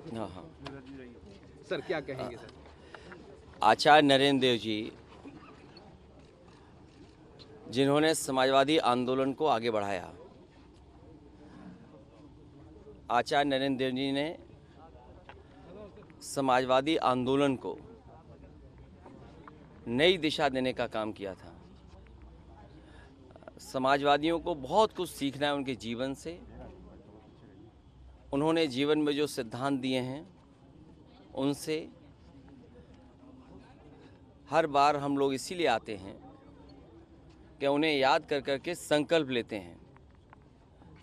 हाँ हाँ। सर क्या कहेंगे सर? आचार्य नरेंद्र देव जी, जिन्होंने समाजवादी आंदोलन को आगे बढ़ाया, आचार्य नरेंद्र देव जी ने समाजवादी आंदोलन को नई दिशा देने का काम किया था। समाजवादियों को बहुत कुछ सीखना है उनके जीवन से। उन्होंने जीवन में जो सिद्धांत दिए हैं उनसे हर बार हम लोग इसीलिए आते हैं कि उन्हें याद कर कर के संकल्प लेते हैं।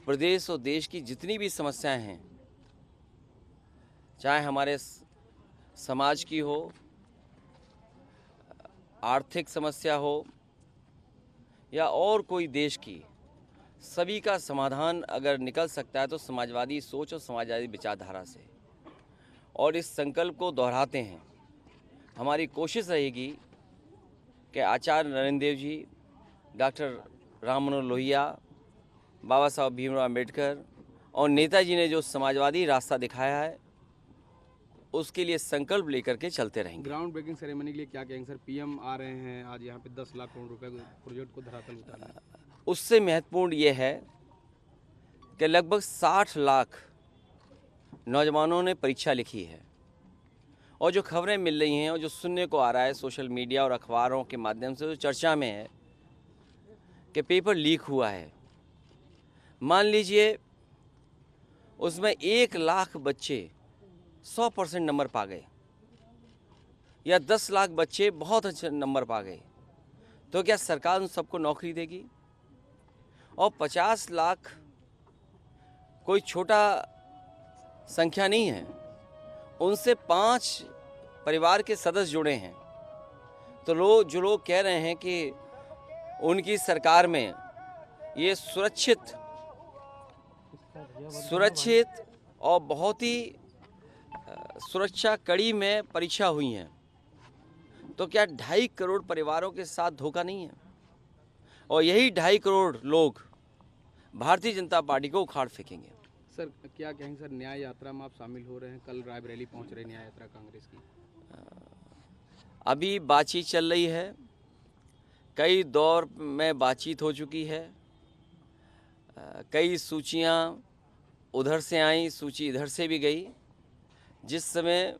प्रदेश और देश की जितनी भी समस्याएं हैं, चाहे हमारे समाज की हो, आर्थिक समस्या हो या और कोई देश की, सभी का समाधान अगर निकल सकता है तो समाजवादी सोच और समाजवादी विचारधारा से। और इस संकल्प को दोहराते हैं। हमारी कोशिश रहेगी कि आचार्य नरेंद्र देव जी, डॉक्टर राम मनोहर लोहिया, बाबा साहब भीमराव अम्बेडकर और नेताजी ने जो समाजवादी रास्ता दिखाया है उसके लिए संकल्प लेकर के चलते रहेंगे। ग्राउंड ब्रेकिंग सेरेमनी के लिए क्या कहेंगे सर? पीएम आ रहे हैं आज यहाँ पे 10 लाख करोड़ रुपए प्रोजेक्ट को धरातल उतारने। उससे महत्वपूर्ण ये है कि लगभग 60 लाख नौजवानों ने परीक्षा लिखी है और जो खबरें मिल रही हैं और जो सुनने को आ रहा है सोशल मीडिया और अखबारों के माध्यम से, जो चर्चा में है कि पेपर लीक हुआ है। मान लीजिए उसमें 1 लाख बच्चे 100% नंबर पा गए या 10 लाख बच्चे बहुत अच्छे नंबर पा गए, तो क्या सरकार उन सबको नौकरी देगी? और 50 लाख कोई छोटा संख्या नहीं है। उनसे 5 परिवार के सदस्य जुड़े हैं। तो जो लोग कह रहे हैं कि उनकी सरकार में ये सुरक्षित और बहुत ही सुरक्षा कड़ी में परीक्षा हुई हैं, तो क्या 2.5 करोड़ परिवारों के साथ धोखा नहीं है? और यही 2.5 करोड़ लोग भारतीय जनता पार्टी को उखाड़ फेंकेंगे। सर क्या कहेंगे सर, न्याय यात्रा में आप शामिल हो रहे हैं, कल रायबरेली पहुंच रहे हैं न्याय यात्रा कांग्रेस की? अभी बातचीत चल रही है, कई दौर में बातचीत हो चुकी है। कई सूचियां उधर से आई, सूची इधर से भी गई। जिस समय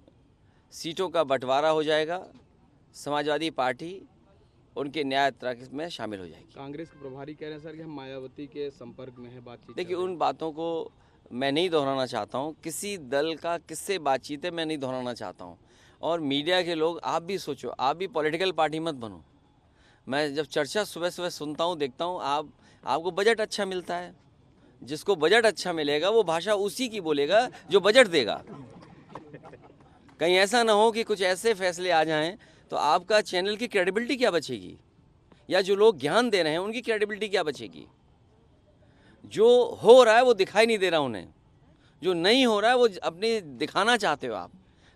सीटों का बंटवारा हो जाएगा, समाजवादी पार्टी उनके न्याय यात्रा में शामिल हो जाएगी। कांग्रेस के प्रभारी कह रहे हैं सर कि हम मायावती के संपर्क में है, बातचीत। देखिए, उन बातों को मैं नहीं दोहराना चाहता हूँ। किसी दल का किससे बातचीत है मैं नहीं दोहराना चाहता हूँ। और मीडिया के लोग, आप भी सोचो, आप भी पॉलिटिकल पार्टी मत बनो। मैं जब चर्चा सुबह सुबह सुनता हूँ, देखता हूँ, आपको बजट अच्छा मिलता है। जिसको बजट अच्छा मिलेगा वो भाषा उसी की बोलेगा जो बजट देगा। कहीं ऐसा ना हो कि कुछ ऐसे फैसले आ जाएं तो आपका चैनल की क्रेडिबिलिटी क्या बचेगी, या जो लोग ज्ञान दे रहे हैं उनकी क्रेडिबिलिटी क्या बचेगी। जो हो रहा है वो दिखाई नहीं दे रहा उन्हें, जो नहीं हो रहा है वो अपने दिखाना चाहते हो आप,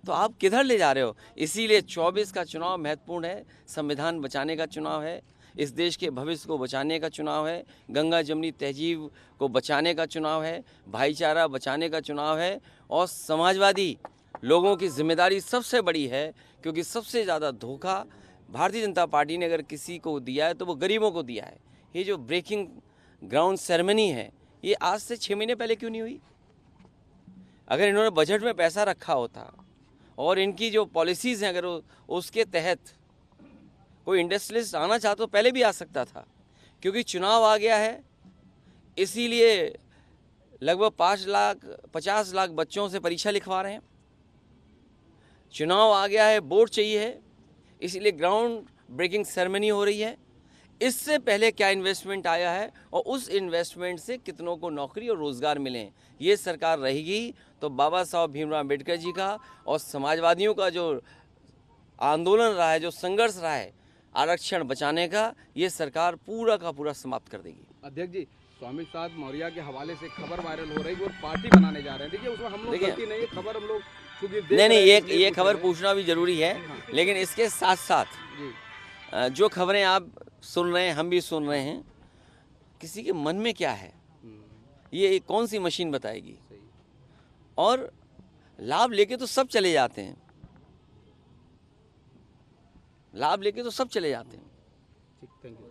तो आप किधर ले जा रहे हो? इसीलिए 24 का चुनाव महत्वपूर्ण है। संविधान बचाने का चुनाव है, इस देश के भविष्य को बचाने का चुनाव है, गंगा जमुनी तहजीब को बचाने का चुनाव है, भाईचारा बचाने का चुनाव है। और समाजवादी लोगों की जिम्मेदारी सबसे बड़ी है, क्योंकि सबसे ज़्यादा धोखा भारतीय जनता पार्टी ने अगर किसी को दिया है तो वो गरीबों को दिया है। ये जो ब्रेकिंग ग्राउंड सेरेमनी है, ये आज से 6 महीने पहले क्यों नहीं हुई? अगर इन्होंने बजट में पैसा रखा होता और इनकी जो पॉलिसीज़ हैं अगर उसके तहत कोई इंडस्ट्रियलिस्ट आना चाहता तो पहले भी आ सकता था। क्योंकि चुनाव आ गया है, इसीलिए लगभग 50 लाख बच्चों से परीक्षा लिखवा रहे हैं। चुनाव आ गया है, वोट चाहिए है, इसीलिए ग्राउंड ब्रेकिंग सेरेमनी हो रही है। इससे पहले क्या इन्वेस्टमेंट आया है और उस इन्वेस्टमेंट से कितनों को नौकरी और रोज़गार मिले, ये सरकार रहेगी तो बाबा साहब भीमराव अम्बेडकर जी का और समाजवादियों का जो आंदोलन रहा है, जो संघर्ष रहा है आरक्षण बचाने का, ये सरकार पूरा का पूरा समाप्त कर देगी। अध्यक्ष जी, स्वामी साहब मौर्य के हवाले से खबर वायरल हो रही है और पार्टी बनाने जा रहे हैं। देखिए उसमें हम लोग गलती नहीं है, खबर हम लोग नहीं, ये खबर पूछना भी जरूरी है। लेकिन इसके साथ साथ जो खबरें आप सुन रहे हैं, हम भी सुन रहे हैं, किसी के मन में क्या है ये कौन सी मशीन बताएगी। और लाभ लेके तो सब चले जाते हैं, लाभ लेके तो सब चले जाते हैं। ठीक, थैंक यू।